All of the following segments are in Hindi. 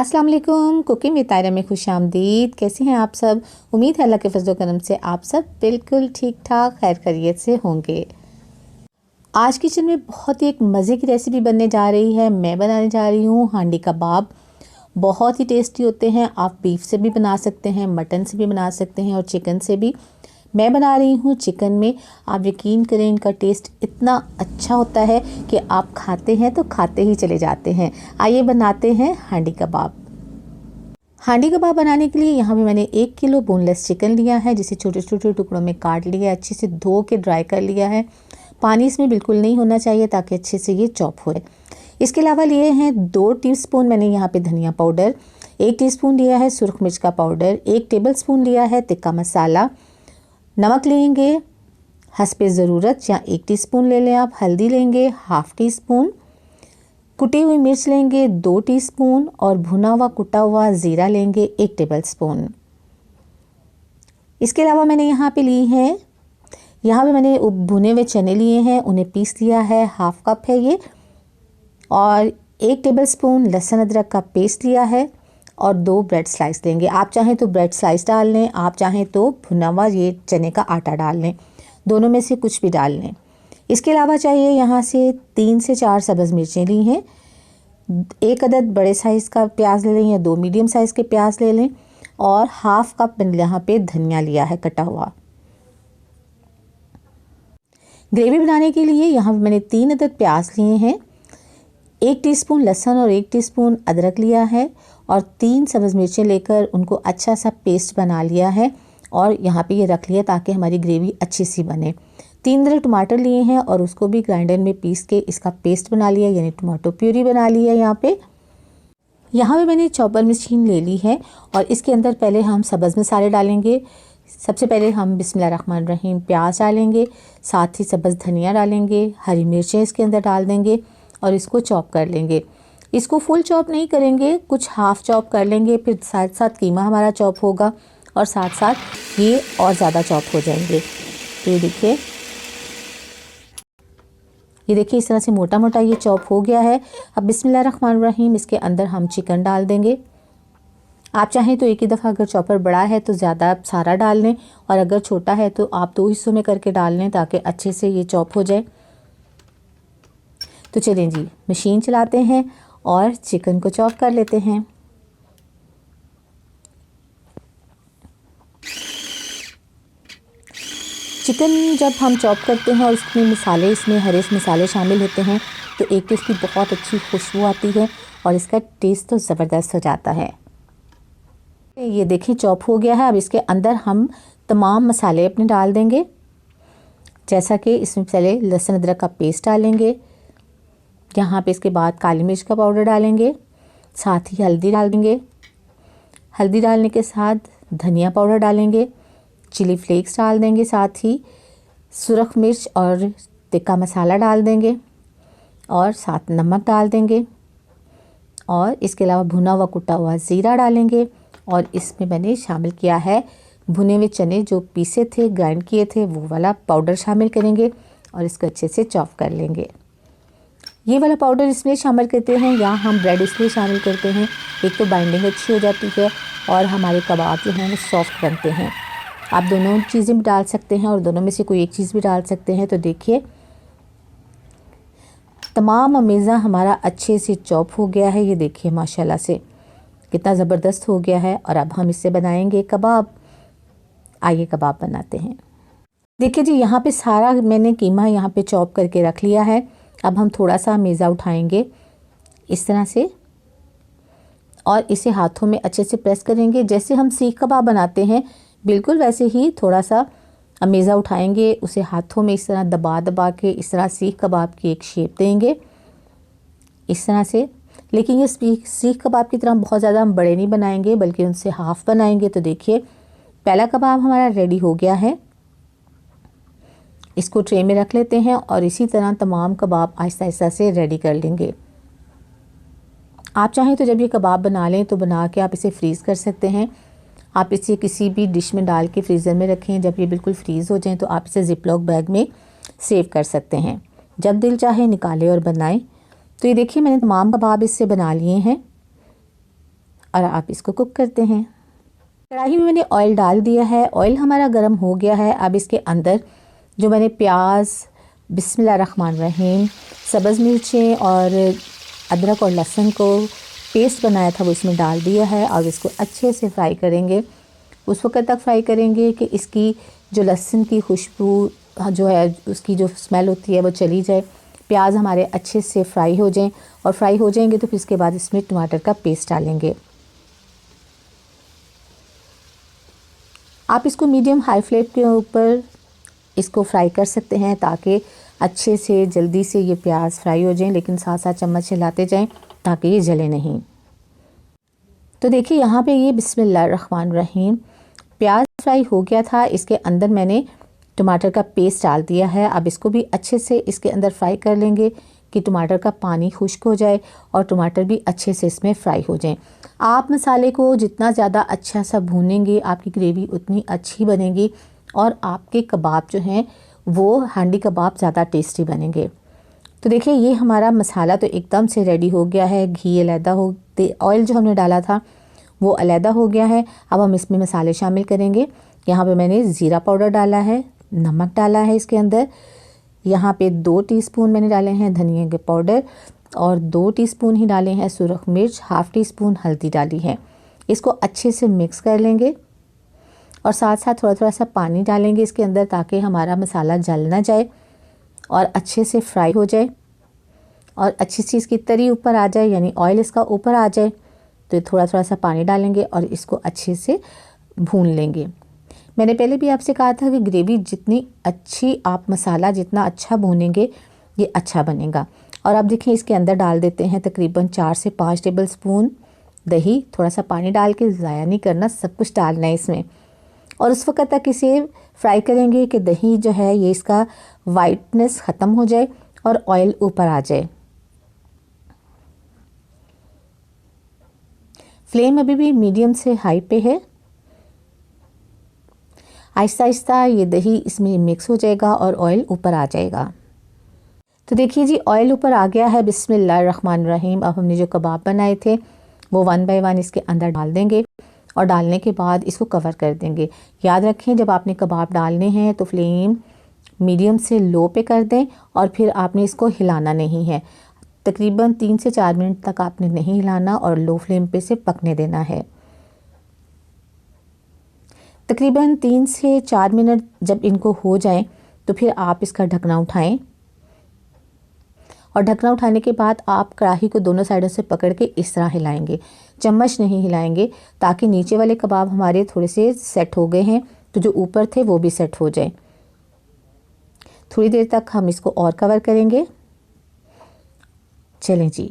अस्सलाम वालेकुम। कुकिंग विद तायरा में खुशामदीद। कैसे हैं आप सब? उम्मीद है अल्लाह के फजल करम से आप सब बिल्कुल ठीक ठाक खैर खैरियत से होंगे। आज किचन में बहुत ही एक मज़े की रेसिपी बनने जा रही है। मैं बनाने जा रही हूँ हांडी कबाब। बहुत ही टेस्टी होते हैं। आप बीफ से भी बना सकते हैं, मटन से भी बना सकते हैं और चिकन से भी। मैं बना रही हूँ चिकन में। आप यकीन करें इनका टेस्ट इतना अच्छा होता है कि आप खाते हैं तो खाते ही चले जाते हैं। आइए बनाते हैं हांडी कबाब। हांडी कबाब बनाने के लिए यहाँ पे मैंने 1 किलो बोनलेस चिकन लिया है, जिसे छोटे छोटे टुकड़ों में काट लिया है, अच्छे से धो के ड्राई कर लिया है। पानी इसमें बिल्कुल नहीं होना चाहिए ताकि अच्छे से ये चॉप हो। इसके अलावा लिए हैं 2 टीस्पून मैंने यहाँ पे धनिया पाउडर, 1 टीस्पून लिया है सुरख मिर्च का पाउडर, 1 टेबलस्पून लिया है तिक्का मसाला, नमक लेंगे हस्बे ज़रूरत या 1 टीस्पून ले लें आप, हल्दी लेंगे 1/2 टीस्पून, कुटी हुई मिर्च लेंगे 2 टीस्पून और भुना हुआ कुटा हुआ ज़ीरा लेंगे 1 टेबलस्पून। इसके अलावा मैंने यहाँ पे मैंने भुने हुए चने लिए हैं, उन्हें पीस लिया है, 1/2 कप है ये, और 1 टेबलस्पून लहसुन अदरक का पेस्ट लिया है और 2 ब्रेड स्लाइस लेंगे। आप चाहें तो ब्रेड स्लाइस डाल लें, आप चाहें तो भुना हुआ ये चने का आटा डाल लें, दोनों में से कुछ भी डाल लें। इसके अलावा चाहिए यहाँ से 3 से 4 सब्ज़ मिर्चें ली हैं, 1 अदद बड़े साइज़ का प्याज ले लें या 2 मीडियम साइज़ के प्याज ले लें और 1/2 कप मैंने यहाँ पे धनिया लिया है कटा हुआ। ग्रेवी बनाने के लिए यहाँ पे मैंने 3 अदद प्याज लिए हैं, 1 टीस्पून लहसुन और 1 टीस्पून अदरक लिया है और 3 सब्ज़ मिर्चें लेकर उनको अच्छा सा पेस्ट बना लिया है और यहाँ पे ये रख लिया ताकि हमारी ग्रेवी अच्छी सी बने। 3 अदरक टमाटर लिए हैं और उसको भी ग्राइंडर में पीस के इसका पेस्ट बना लिया, यानी टमाटो प्यूरी बना ली है। यहाँ पे मैंने चॉपर मशीन ले ली है और इसके अंदर पहले हम सब्ज़ मसाले डालेंगे। सबसे पहले हम बिस्मिल्लाहिर्रहमानिर्रहीम प्याज डालेंगे, साथ ही सब्ज़ धनिया डालेंगे, हरी मिर्चें इसके अंदर डाल देंगे और इसको चॉप कर लेंगे। इसको फुल चॉप नहीं करेंगे, कुछ हाफ़ चॉप कर लेंगे, फिर साथ साथ कीमा हमारा चॉप होगा और साथ साथ ये और ज़्यादा चॉप हो जाएंगे। तो ये देखिए इस तरह से मोटा मोटा ये चॉप हो गया है। अब बिस्मिल्लाहिर्रहमानिर्रहीम इसके अंदर हम चिकन डाल देंगे। आप चाहें तो एक ही दफ़ा, अगर चॉपर बड़ा है तो ज़्यादा सारा डाल लें और अगर छोटा है तो आप 2 हिस्सों में करके डाल लें ताकि अच्छे से ये चॉप हो जाए। तो चलें जी, मशीन चलाते हैं और चिकन को चॉप कर लेते हैं। चिकन जब हम चॉप करते हैं और इसमें हरे मसाले शामिल होते हैं तो एक तो इसकी बहुत अच्छी खुशबू आती है और इसका टेस्ट तो ज़बरदस्त हो जाता है। ये देखिए चॉप हो गया है। अब इसके अंदर हम तमाम मसाले अपने डाल देंगे, जैसा कि इसमें पहले लहसुन अदरक का पेस्ट डालेंगे, यहाँ पे इसके बाद काली मिर्च का पाउडर डालेंगे, साथ ही हल्दी डाल देंगे। हल्दी डालने के साथ धनिया पाउडर डालेंगे, चिली फ्लेक्स डाल देंगे, साथ ही सुरख मिर्च और तिक्का मसाला डाल देंगे और साथ नमक डाल देंगे और इसके अलावा भुना हुआ कुटा हुआ ज़ीरा डालेंगे और इसमें मैंने शामिल किया है भुने हुए चने जो पीसे थे, ग्राइंड किए थे, वो वाला पाउडर शामिल करेंगे और इसको अच्छे से चॉप कर लेंगे। ये वाला पाउडर इसलिए शामिल करते हैं या हम ब्रेड इसलिए शामिल करते हैं, एक तो बाइंडिंग अच्छी हो जाती है और हमारे कबाब जो हैं वो सॉफ्ट बनते हैं। आप दोनों चीज़ें भी डाल सकते हैं और दोनों में से कोई एक चीज़ भी डाल सकते हैं। तो देखिए तमाम अमेज़ा हमारा अच्छे से चॉप हो गया है। ये देखिए माशाल्लाह से कितना ज़बरदस्त हो गया है और अब हम इससे बनाएंगे कबाब। आइए कबाब बनाते हैं। देखिए जी, यहाँ पे सारा मैंने कीमा यहाँ पे चॉप करके रख लिया है। अब हम थोड़ा सा मेज़ा उठाएंगे इस तरह से और इसे हाथों में अच्छे से प्रेस करेंगे, जैसे हम सीख कबाब बनाते हैं बिल्कुल वैसे ही थोड़ा सा मेज़ा उठाएंगे, उसे हाथों में इस तरह दबा दबा के इस तरह सीख कबाब की एक शेप देंगे इस तरह से। लेकिन ये सीख कबाब की तरह बहुत ज़्यादा हम बड़े नहीं बनाएंगे, बल्कि उनसे हाफ़ बनाएंगे। तो देखिए पहला कबाब हमारा रेडी हो गया है। इसको ट्रे में रख लेते हैं और इसी तरह तमाम कबाब आहिस्ता आहिस्ता से रेडी कर लेंगे। आप चाहें तो जब ये कबाब बना लें तो बना के आप इसे फ्रीज़ कर सकते हैं। आप इसे किसी भी डिश में डाल के फ्रीज़र में रखें, जब ये बिल्कुल फ्रीज़ हो जाएं तो आप इसे ज़िपलॉक बैग में सेव कर सकते हैं। जब दिल चाहे निकालें और बनाएं। तो ये देखिए मैंने तमाम कबाब इससे बना लिए हैं। और आप इसको कुक करते हैं। कढ़ाई में मैंने ऑयल डाल दिया है, ऑयल हमारा गर्म हो गया है। अब इसके अंदर जो मैंने प्याज, बिस्मिल्लाहिर्रहमानिर्रहीम, सब्ज़ मिर्चें और अदरक और लहसुन को पेस्ट बनाया था वो इसमें डाल दिया है और इसको अच्छे से फ्राई करेंगे। उस वक्त तक फ्राई करेंगे कि इसकी जो लहसुन की खुशबू जो है, उसकी जो स्मेल होती है वो चली जाए, प्याज हमारे अच्छे से फ्राई हो जाएं। और फ्राई हो जाएंगे तो फिर इसके बाद इसमें टमाटर का पेस्ट डालेंगे। आप इसको मीडियम हाई फ्लेम के ऊपर इसको फ्राई कर सकते हैं ताकि अच्छे से जल्दी से ये प्याज फ्राई हो जाएं, लेकिन साथ साथ चम्मच से हिलाते जाएं ताकि ये जले नहीं। तो देखिए यहाँ पे ये बिस्मिल्लाहिर्रहमानिर्रहीम प्याज फ्राई हो गया था। इसके अंदर मैंने टमाटर का पेस्ट डाल दिया है। अब इसको भी अच्छे से इसके अंदर फ्राई कर लेंगे कि टमाटर का पानी खुश्क हो जाए और टमाटर भी अच्छे से इसमें फ्राई हो जाएं। आप मसाले को जितना ज़्यादा अच्छा सा भूनेंगे आपकी ग्रेवी उतनी अच्छी बनेगी और आपके कबाब जो हैं वो हांडी कबाब ज़्यादा टेस्टी बनेंगे। तो देखिए ये हमारा मसाला तो एकदम से रेडी हो गया है। घी अलहदा हो, ऑयल जो हमने डाला था वो अलहदा हो गया है। अब हम इसमें मसाले शामिल करेंगे। यहाँ पे मैंने ज़ीरा पाउडर डाला है, नमक डाला है इसके अंदर। यहाँ पे 2 टीस्पून मैंने डाले हैं धनिया के पाउडर और 2 टीस्पून ही डाले हैं सुरख मिर्च, हाफ़ टी स्पून हल्दी डाली है। इसको अच्छे से मिक्स कर लेंगे और साथ साथ थोड़ा थोड़ा सा पानी डालेंगे इसके अंदर ताकि हमारा मसाला जल ना जाए और अच्छे से फ्राई हो जाए और अच्छी सी इसकी तरी ऊपर आ जाए, यानी ऑयल इसका ऊपर आ जाए। तो थोड़ा थोड़ा सा पानी डालेंगे और इसको अच्छे से भून लेंगे। मैंने पहले भी आपसे कहा था कि ग्रेवी जितनी अच्छी, आप मसाला जितना अच्छा भूनेंगे ये अच्छा बनेगा। और अब देखिए इसके अंदर डाल देते हैं तकरीबन 4 से 5 टेबल स्पून दही। थोड़ा सा पानी डाल के ज़ाया नहीं करना, सब कुछ डालना है इसमें। और उस वक्त तक इसे फ्राई करेंगे कि दही जो है ये इसका वाइटनेस ख़त्म हो जाए और ऑयल ऊपर आ जाए। फ्लेम अभी भी मीडियम से हाई पे है। आहिस्ता आहिस्ता ये दही इसमें मिक्स हो जाएगा और ऑयल ऊपर आ जाएगा। तो देखिए जी ऑयल ऊपर आ गया है। बिस्मिल्लाहिर्रहमानिर्रहीम। अब हमने जो कबाब बनाए थे वो 1 बाय 1 इसके अंदर डाल देंगे और डालने के बाद इसको कवर कर देंगे। याद रखें जब आपने कबाब डालने हैं तो फ्लेम मीडियम से लो पे कर दें और फिर आपने इसको हिलाना नहीं है। तकरीबन 3 से 4 मिनट तक आपने नहीं हिलाना और लो फ्लेम पे से पकने देना है। तकरीबन 3 से 4 मिनट जब इनको हो जाएं तो फिर आप इसका ढकना उठाएं और ढकना उठाने के बाद आप कढ़ाई को दोनों साइडों से पकड़ के इस तरह हिलाएंगे, चम्मच नहीं हिलाएंगे, ताकि नीचे वाले कबाब हमारे थोड़े से सेट हो गए हैं तो जो ऊपर थे वो भी सेट हो जाए। थोड़ी देर तक हम इसको और कवर करेंगे। चलें जी,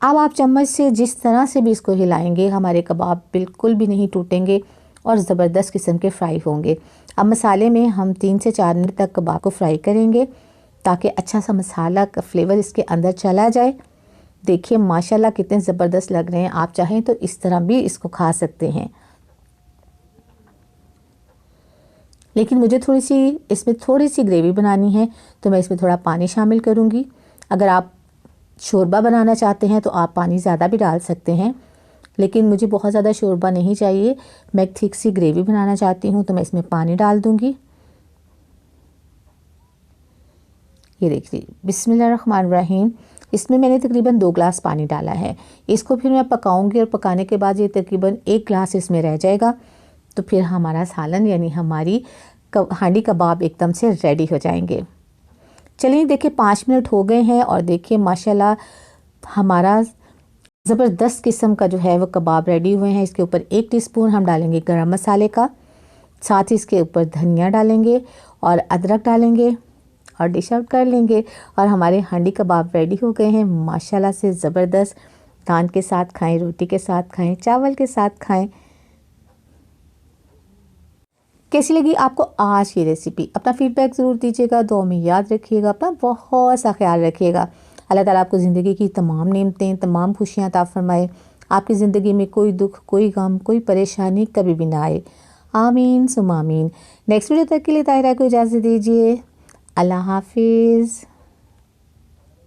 अब आप चम्मच से जिस तरह से भी इसको हिलाएंगे हमारे कबाब बिल्कुल भी नहीं टूटेंगे और ज़बरदस्त किस्म के फ्राई होंगे। अब मसाले में हम 3 से 4 मिनट तक कबाब को फ्राई करेंगे ताकि अच्छा सा मसाला का फ्लेवर इसके अंदर चला जाए। देखिए माशाल्लाह कितने ज़बरदस्त लग रहे हैं। आप चाहें तो इस तरह भी इसको खा सकते हैं, लेकिन मुझे इसमें थोड़ी सी ग्रेवी बनानी है तो मैं इसमें थोड़ा पानी शामिल करूँगी। अगर आप शोरबा बनाना चाहते हैं तो आप पानी ज़्यादा भी डाल सकते हैं, लेकिन मुझे बहुत ज़्यादा शोरबा नहीं चाहिए, मैं थिक सी ग्रेवी बनाना चाहती हूँ तो मैं इसमें पानी डाल दूँगी। ये देखिए बिस्मिल्लाहिर्रहमानिर्रहीम। इसमें मैंने तकरीबन 2 गिलास पानी डाला है। इसको फिर मैं पकाऊंगी और पकाने के बाद ये तकरीबन 1 गिलास इसमें रह जाएगा। तो फिर हमारा सालन यानी हमारी हांडी कबाब एकदम से रेडी हो जाएंगे। चलिए देखिए 5 मिनट हो गए हैं और देखिए माशाल्लाह हमारा ज़बरदस्त किस्म का जो है वो कबाब रेडी हुए हैं। इसके ऊपर 1 टीस्पून हम डालेंगे गरम मसाले का, साथ ही इसके ऊपर धनिया डालेंगे और अदरक डालेंगे और डिश आउट कर लेंगे और हमारे हांडी कबाब रेडी हो गए हैं माशाल्लाह से ज़बरदस्त। नान के साथ खाएं, रोटी के साथ खाएं, चावल के साथ खाएं। कैसी लगी आपको आज की रेसिपी? अपना फीडबैक ज़रूर दीजिएगा, दुआ में याद रखिएगा, अपना बहुत सा ख्याल रखिएगा। अल्लाह ताला आपको ज़िंदगी की तमाम नेमतें, तमाम खुशियाँ अता फरमाए। आपकी ज़िंदगी में कोई दुख, कोई गम, कोई परेशानी कभी भी ना आए। आमीन सुम आमीन। नेक्स्ट वीडियो तक के लिए ताहिरा को इजाज़त दीजिए। अल्लाह हाफिज़।